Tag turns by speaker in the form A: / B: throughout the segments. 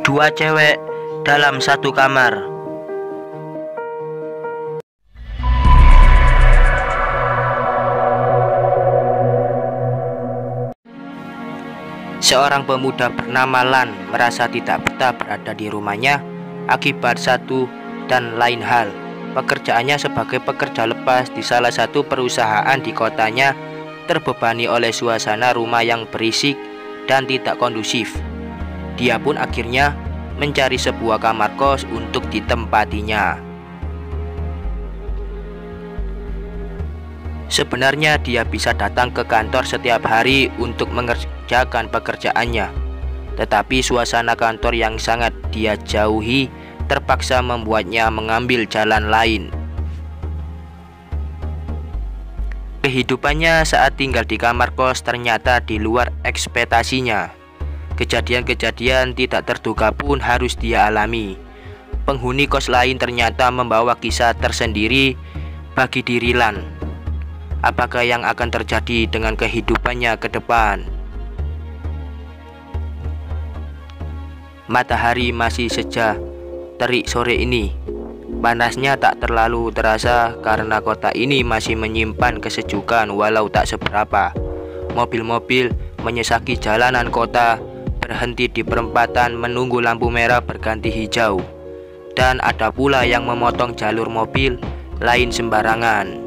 A: Dua cewek dalam satu kamar. Seorang pemuda bernama Lan merasa tidak betah berada di rumahnya akibat satu dan lain hal. Pekerjaannya sebagai pekerja lepas di salah satu perusahaan di kotanya terbebani oleh suasana rumah yang berisik dan tidak kondusif. Dia pun akhirnya mencari sebuah kamar kos untuk ditempatinya. Sebenarnya dia bisa datang ke kantor setiap hari untuk mengerjakan pekerjaannya, tetapi suasana kantor yang sangat dia jauhi terpaksa membuatnya mengambil jalan lain. Kehidupannya saat tinggal di kamar kos ternyata di luar ekspektasinya. Kejadian-kejadian tidak terduga pun harus dia alami. Penghuni kos lain ternyata membawa kisah tersendiri bagi diri Lan. Apakah yang akan terjadi dengan kehidupannya ke depan? Matahari masih saja terik sore ini. Panasnya tak terlalu terasa karena kota ini masih menyimpan kesejukan walau tak seberapa. Mobil-mobil menyesaki jalanan kota, berhenti di perempatan menunggu lampu merah berganti hijau. Dan ada pula yang memotong jalur mobil lain sembarangan.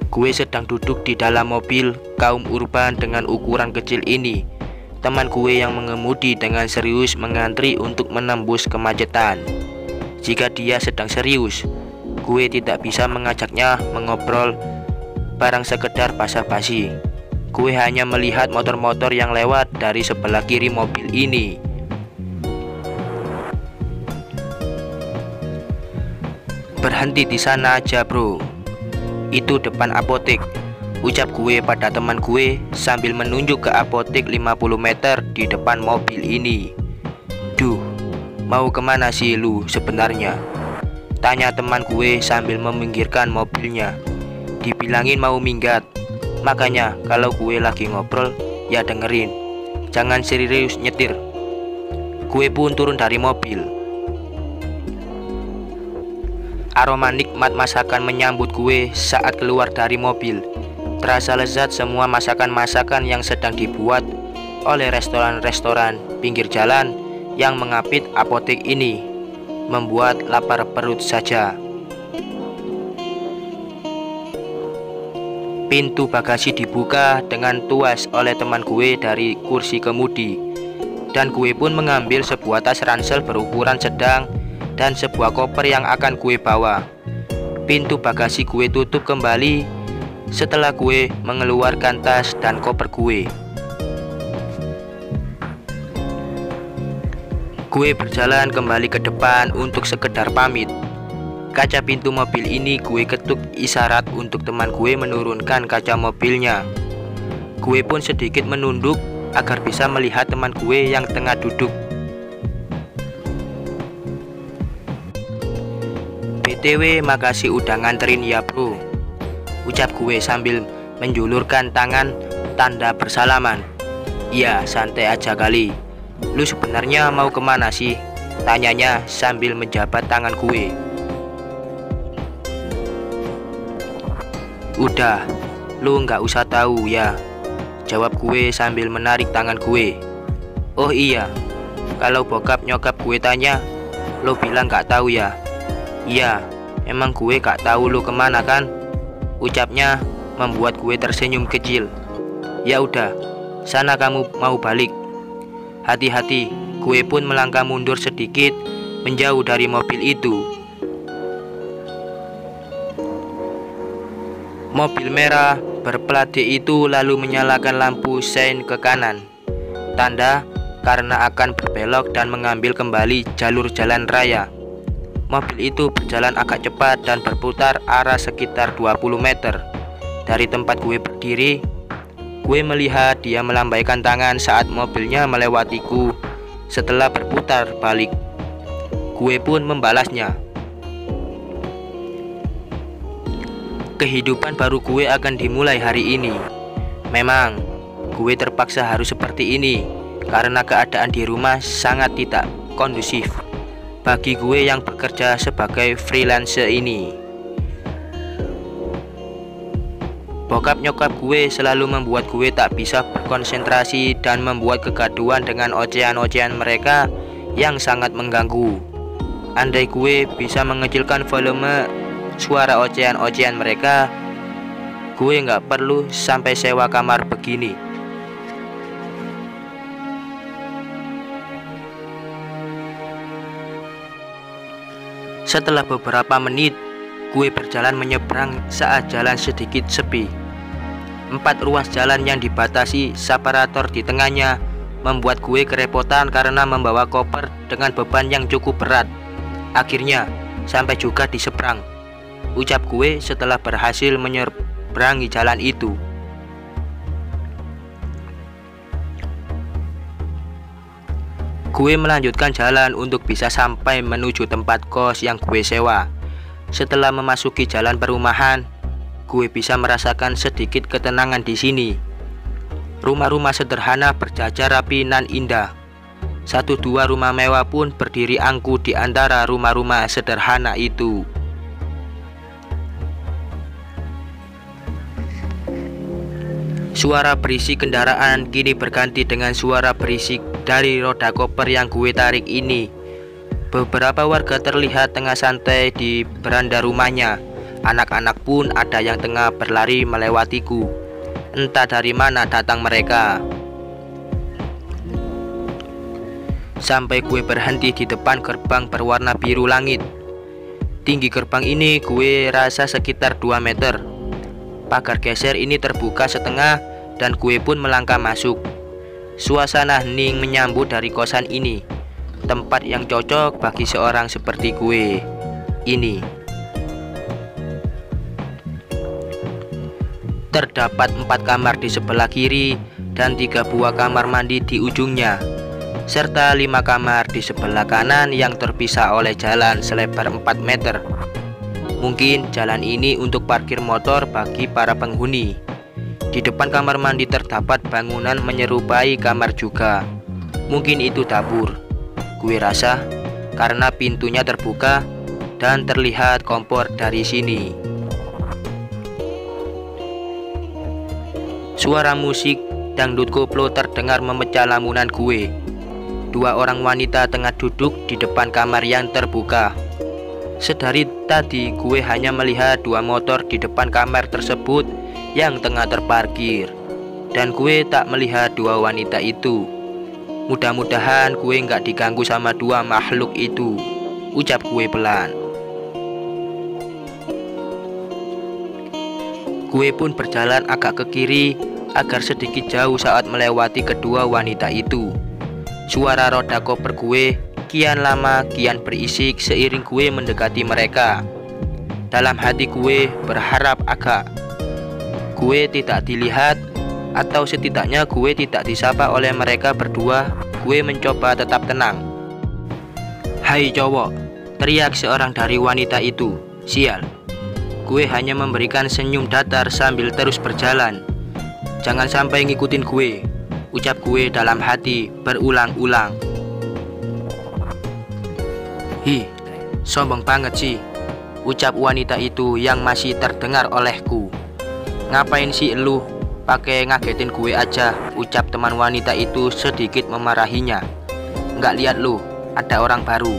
A: Gue sedang duduk di dalam mobil kaum urban dengan ukuran kecil ini. Teman gue yang mengemudi dengan serius mengantri untuk menembus kemacetan. Jika dia sedang serius, gue tidak bisa mengajaknya mengobrol barang sekedar basa-basi. Gue hanya melihat motor-motor yang lewat dari sebelah kiri mobil ini. Berhenti di sana aja bro, itu depan apotek, ucap gue pada teman gue sambil menunjuk ke apotek 50 meter di depan mobil ini. Duh, mau kemana sih lu sebenarnya? Tanya teman gue sambil meminggirkan mobilnya. Dibilangin mau minggat. Makanya kalau gue lagi ngobrol ya dengerin, jangan serius nyetir. Gue pun turun dari mobil. Aroma nikmat masakan menyambut gue saat keluar dari mobil. Terasa lezat semua masakan-masakan yang sedang dibuat oleh restoran-restoran pinggir jalan yang mengapit apotek ini, membuat lapar perut saja. Pintu bagasi dibuka dengan tuas oleh teman gue dari kursi kemudi, dan gue pun mengambil sebuah tas ransel berukuran sedang dan sebuah koper yang akan gue bawa. Pintu bagasi gue tutup kembali setelah gue mengeluarkan tas dan koper gue. Gue berjalan kembali ke depan untuk sekedar pamit. Kaca pintu mobil ini gue ketuk isyarat untuk teman gue menurunkan kaca mobilnya. Gue pun sedikit menunduk agar bisa melihat teman gue yang tengah duduk. BTW makasih udah nganterin ya bro, ucap gue sambil menjulurkan tangan tanda bersalaman. Iya santai aja kali. Lu sebenarnya mau kemana sih? Tanyanya sambil menjabat tangan gue. Udah, lu nggak usah tahu ya, jawab gue sambil menarik tangan gue. Oh iya, kalau bokap nyokap gue tanya, lu bilang nggak tahu ya? Iya, emang gue gak tahu lu kemana kan? Ucapnya membuat gue tersenyum kecil. Ya udah, sana kamu mau balik. Hati-hati, gue pun melangkah mundur sedikit menjauh dari mobil itu. Mobil merah berplat D itu lalu menyalakan lampu sein ke kanan, tanda karena akan berbelok dan mengambil kembali jalur jalan raya. Mobil itu berjalan agak cepat dan berputar arah sekitar 20 meter. Dari tempat gue berdiri, gue melihat dia melambaikan tangan saat mobilnya melewatiku. Setelah berputar balik, gue pun membalasnya. Kehidupan baru gue akan dimulai hari ini. Memang, gue terpaksa harus seperti ini karena keadaan di rumah sangat tidak kondusif bagi gue yang bekerja sebagai freelancer ini. Bokap nyokap gue selalu membuat gue tak bisa berkonsentrasi dan membuat kegaduhan dengan ocehan-ocehan mereka yang sangat mengganggu. Andai gue bisa mengecilkan volume suara ocehan-ocehan mereka, gue nggak perlu sampai sewa kamar begini. Setelah beberapa menit, gue berjalan menyeberang saat jalan sedikit sepi. 4 ruas jalan yang dibatasi separator di tengahnya membuat gue kerepotan karena membawa koper dengan beban yang cukup berat. Akhirnya, sampai juga di seberang, ucap gue setelah berhasil menyeberangi jalan itu. Gue melanjutkan jalan untuk bisa sampai menuju tempat kos yang gue sewa. Setelah memasuki jalan perumahan, gue bisa merasakan sedikit ketenangan di sini. Rumah-rumah sederhana berjajar rapi nan indah. 1-2 rumah mewah pun berdiri angkuh di antara rumah-rumah sederhana itu. Suara berisik kendaraan kini berganti dengan suara berisik dari roda koper yang gue tarik ini. Beberapa warga terlihat tengah santai di beranda rumahnya. Anak-anak pun ada yang tengah berlari melewatiku. Entah dari mana datang mereka. Sampai gue berhenti di depan gerbang berwarna biru langit. Tinggi gerbang ini gue rasa sekitar 2 meter. Pagar geser ini terbuka setengah dan gue pun melangkah masuk. Suasana hening menyambut dari kosan ini. Tempat yang cocok bagi seorang seperti gue ini. Terdapat 4 kamar di sebelah kiri dan 3 buah kamar mandi di ujungnya, serta 5 kamar di sebelah kanan yang terpisah oleh jalan selebar 4 meter. Mungkin jalan ini untuk parkir motor bagi para penghuni. Di depan kamar mandi terdapat bangunan menyerupai kamar juga. Mungkin itu dapur. Gue rasa karena pintunya terbuka dan terlihat kompor dari sini. Suara musik dangdut koplo terdengar memecah lamunan gue. 2 orang wanita tengah duduk di depan kamar yang terbuka. Sedari tadi gue hanya melihat 2 motor di depan kamar tersebut yang tengah terparkir, dan gue tak melihat 2 wanita itu. Mudah-mudahan gue nggak diganggu sama 2 makhluk itu, ucap gue pelan. Gue pun berjalan agak ke kiri agar sedikit jauh saat melewati kedua wanita itu. Suara roda koper gue kian lama kian berisik seiring gue mendekati mereka. Dalam hati gue berharap gue tidak dilihat, atau setidaknya gue tidak disapa oleh mereka berdua. Gue mencoba tetap tenang. "Hai cowok," teriak seorang dari wanita itu. Sial, gue hanya memberikan senyum datar sambil terus berjalan. "Jangan sampai ngikutin gue," ucap gue dalam hati berulang-ulang. "Hi, sombong banget sih," ucap wanita itu yang masih terdengar olehku. "Ngapain sih lu pakai ngagetin gue aja," ucap teman wanita itu sedikit memarahinya. "Nggak lihat lu, ada orang baru.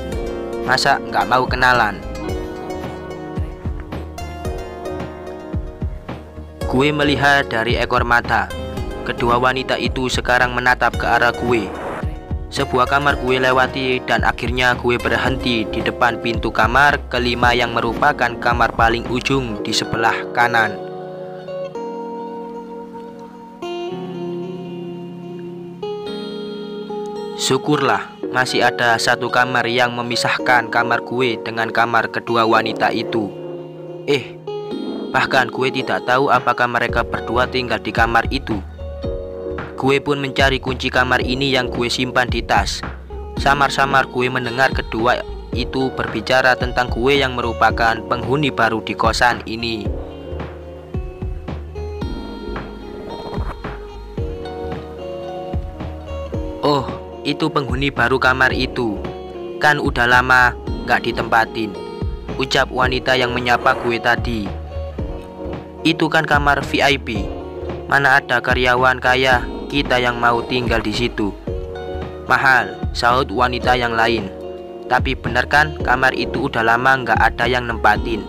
A: Masa nggak mau kenalan?" Gue melihat dari ekor mata. Kedua wanita itu sekarang menatap ke arah gue. Sebuah kamar gue lewati dan akhirnya gue berhenti di depan pintu kamar kelima yang merupakan kamar paling ujung di sebelah kanan. Syukurlah masih ada 1 kamar yang memisahkan kamar gue dengan kamar kedua wanita itu. Bahkan gue tidak tahu apakah mereka berdua tinggal di kamar itu. Gue pun mencari kunci kamar ini yang gue simpan di tas. Samar-samar gue mendengar kedua itu berbicara tentang gue yang merupakan penghuni baru di kosan ini. Itu penghuni baru kamar itu. Kan udah lama gak ditempatin, ucap wanita yang menyapa gue tadi. Itu kan kamar VIP. Mana ada karyawan kaya kita yang mau tinggal di situ. Mahal, sahut wanita yang lain. Tapi bener kan kamar itu udah lama gak ada yang nempatin.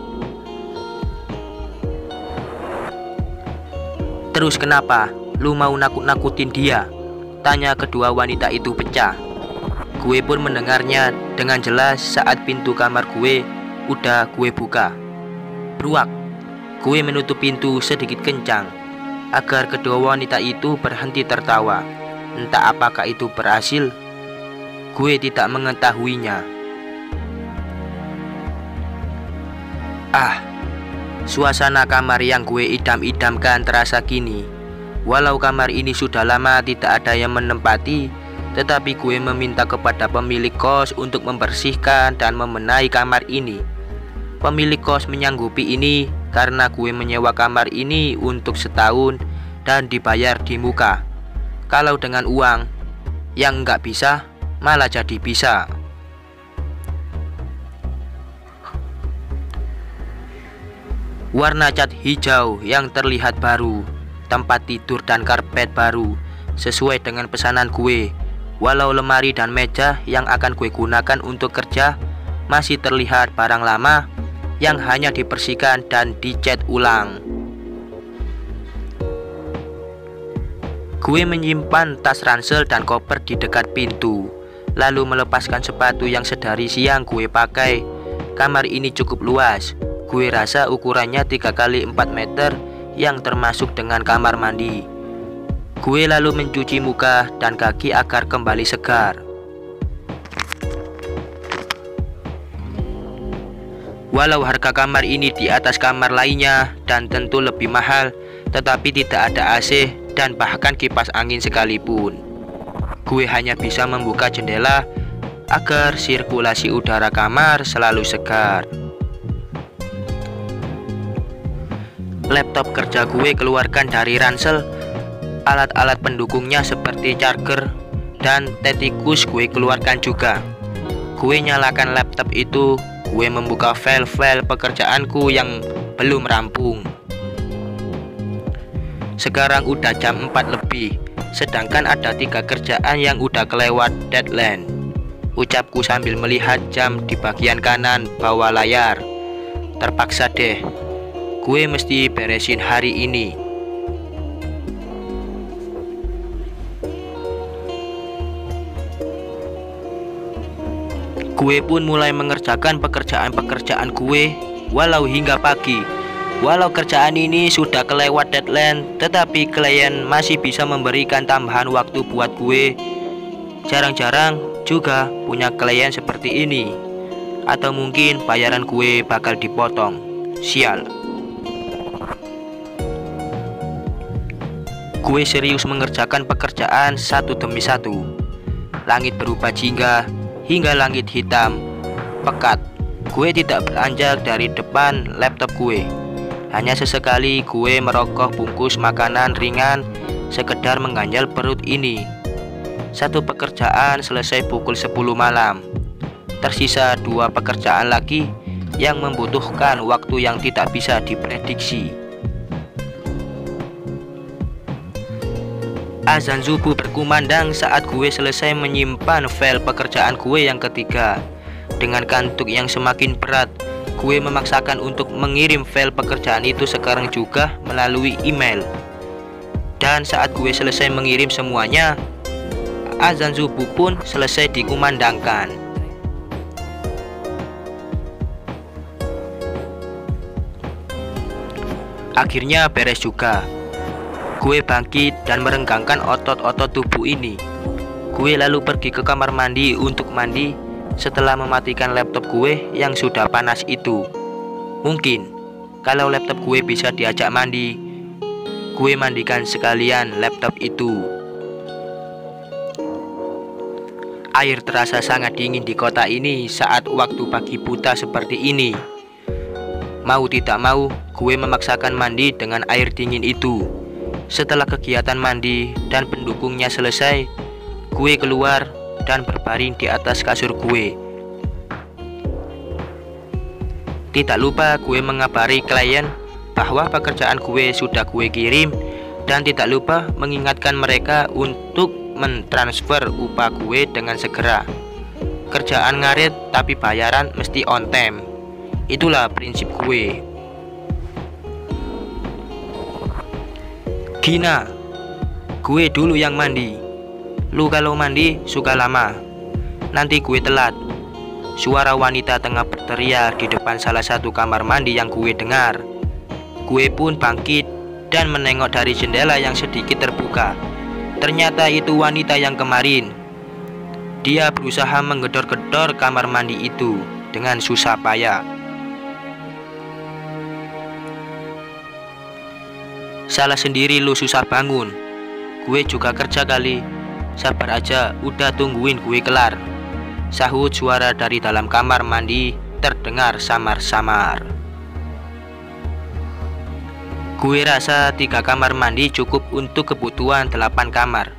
A: Terus kenapa? Lu mau nakut-nakutin dia? Tanya kedua wanita itu pecah. Gue pun mendengarnya dengan jelas saat pintu kamar gue udah gue buka. Bruak, gue menutup pintu sedikit kencang agar kedua wanita itu berhenti tertawa. Entah apakah itu berhasil, gue tidak mengetahuinya. Suasana kamar yang gue idam-idamkan terasa kini. Walau kamar ini sudah lama tidak ada yang menempati, tetapi gue meminta kepada pemilik kos untuk membersihkan dan membenahi kamar ini. Pemilik kos menyanggupi ini karena gue menyewa kamar ini untuk setahun dan dibayar di muka. Kalau dengan uang yang nggak bisa, malah jadi bisa. Warna cat hijau yang terlihat baru, tempat tidur dan karpet baru, sesuai dengan pesanan gue. Walau lemari dan meja yang akan gue gunakan untuk kerja masih terlihat barang lama yang hanya dibersihkan dan dicat ulang. Gue menyimpan tas ransel dan koper di dekat pintu, lalu melepaskan sepatu yang sedari siang gue pakai. Kamar ini cukup luas. Gue rasa ukurannya 3 x 4 meter yang termasuk dengan kamar mandi. Gue lalu mencuci muka dan kaki agar kembali segar. Walau harga kamar ini di atas kamar lainnya dan tentu lebih mahal, tetapi tidak ada AC dan bahkan kipas angin sekalipun. Gue hanya bisa membuka jendela agar sirkulasi udara kamar selalu segar. Laptop kerja gue keluarkan dari ransel. Alat-alat pendukungnya seperti charger dan tetikus gue keluarkan juga. Gue nyalakan laptop itu. Gue membuka file-file pekerjaanku yang belum rampung. Sekarang udah jam 4 lebih, sedangkan ada 3 kerjaan yang udah kelewat deadline, ucapku sambil melihat jam di bagian kanan bawah layar. Terpaksa deh, gue mesti beresin hari ini. Gue pun mulai mengerjakan pekerjaan-pekerjaan gue walau hingga pagi. Walau kerjaan ini sudah kelewat deadline, tetapi klien masih bisa memberikan tambahan waktu buat gue. Jarang-jarang juga punya klien seperti ini. Atau mungkin bayaran gue bakal dipotong. Sial. Gue serius mengerjakan pekerjaan satu demi satu. Langit berubah jingga hingga langit hitam pekat. Gue tidak beranjak dari depan laptop gue. Hanya sesekali gue merokok bungkus makanan ringan, sekedar mengganjal perut ini. Satu pekerjaan selesai pukul 10 malam. Tersisa 2 pekerjaan lagi yang membutuhkan waktu yang tidak bisa diprediksi. Azan subuh berkumandang saat gue selesai menyimpan file pekerjaan gue yang ketiga. Dengan kantuk yang semakin berat, gue memaksakan untuk mengirim file pekerjaan itu sekarang juga melalui email. Dan saat gue selesai mengirim semuanya, azan subuh pun selesai dikumandangkan. Akhirnya beres juga. Gue bangkit dan merenggangkan otot-otot tubuh ini. Gue lalu pergi ke kamar mandi untuk mandi setelah mematikan laptop gue yang sudah panas itu. Mungkin kalau laptop gue bisa diajak mandi, gue mandikan sekalian laptop itu. Air terasa sangat dingin di kota ini saat waktu pagi buta seperti ini. Mau tidak mau, gue memaksakan mandi dengan air dingin itu. Setelah kegiatan mandi dan pendukungnya selesai, gue keluar dan berbaring di atas kasur gue. Tidak lupa gue mengabari klien bahwa pekerjaan gue sudah gue kirim, dan tidak lupa mengingatkan mereka untuk mentransfer upah gue dengan segera. Kerjaan ngarit tapi bayaran mesti on time. Itulah prinsip gue. Gina, gue dulu yang mandi. Lu kalau mandi suka lama, nanti gue telat. Suara wanita tengah berteriak di depan salah satu kamar mandi yang gue dengar. Gue pun bangkit dan menengok dari jendela yang sedikit terbuka. Ternyata itu wanita yang kemarin. Dia berusaha menggedor-gedor kamar mandi itu dengan susah payah. Salah sendiri lu susah bangun. Gue juga kerja kali. Sabar aja, udah tungguin gue kelar. Sahut suara dari dalam kamar mandi terdengar samar-samar. Gue rasa 3 kamar mandi cukup untuk kebutuhan 8 kamar.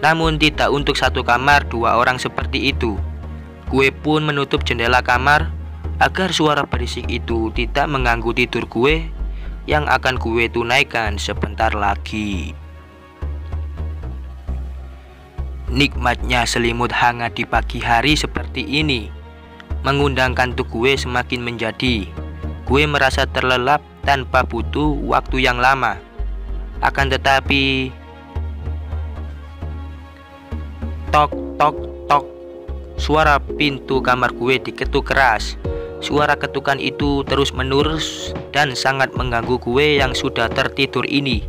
A: Namun tidak untuk satu kamar 2 orang seperti itu. Gue pun menutup jendela kamar agar suara berisik itu tidak mengganggu tidur gue yang akan gue tunaikan sebentar lagi. Nikmatnya selimut hangat di pagi hari seperti ini mengundang kantuk gue semakin menjadi. Gue merasa terlelap tanpa butuh waktu yang lama. Akan tetapi tok tok tok, suara pintu kamar gue diketuk keras. Suara ketukan itu terus menerus dan sangat mengganggu gue yang sudah tertidur ini.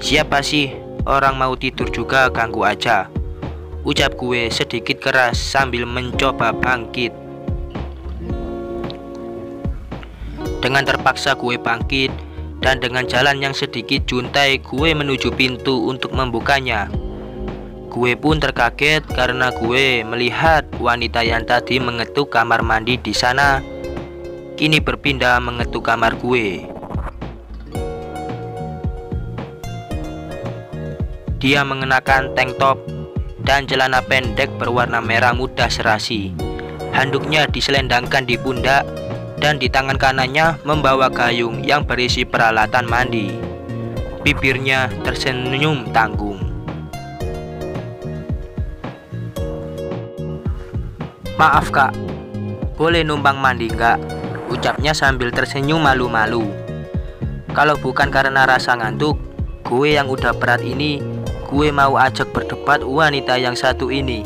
A: Siapa sih, orang mau tidur juga ganggu aja, ucap gue sedikit keras sambil mencoba bangkit. Dengan terpaksa gue bangkit dan dengan jalan yang sedikit juntai gue menuju pintu untuk membukanya. Gue pun terkaget karena gue melihat wanita yang tadi mengetuk kamar mandi di sana kini berpindah mengetuk kamar gue. Dia mengenakan tank top dan celana pendek berwarna merah muda serasi. Handuknya diselendangkan di pundak dan di tangan kanannya membawa gayung yang berisi peralatan mandi. Bibirnya tersenyum tanggung. "Maaf kak, boleh numpang mandi nggak?" ucapnya sambil tersenyum malu-malu. Kalau bukan karena rasa ngantuk, gue yang udah berat ini, gue mau ajak berdebat wanita yang satu ini.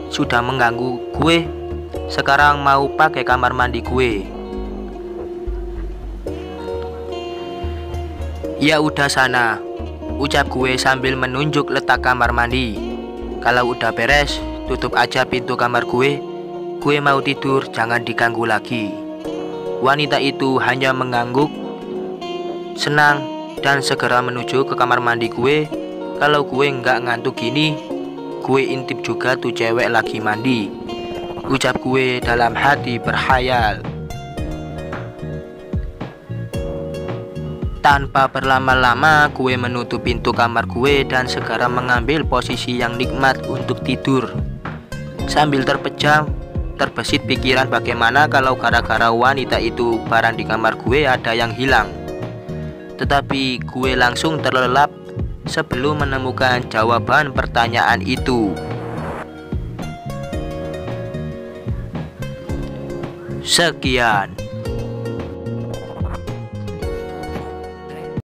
A: Sudah mengganggu gue, sekarang mau pakai kamar mandi gue. "Ya udah sana," ucap gue sambil menunjuk letak kamar mandi. "Kalau udah beres, tutup aja pintu kamar gue. Gue mau tidur, jangan diganggu lagi." Wanita itu hanya mengangguk senang dan segera menuju ke kamar mandi gue. Kalau gue nggak ngantuk gini, gue intip juga tuh cewek lagi mandi, ucap gue dalam hati berkhayal. Tanpa berlama-lama, gue menutup pintu kamar gue dan segera mengambil posisi yang nikmat untuk tidur. Sambil terpejam, terbesit pikiran bagaimana kalau gara-gara wanita itu barang di kamar gue ada yang hilang. Tetapi gue langsung terlelap sebelum menemukan jawaban pertanyaan itu. Sekian.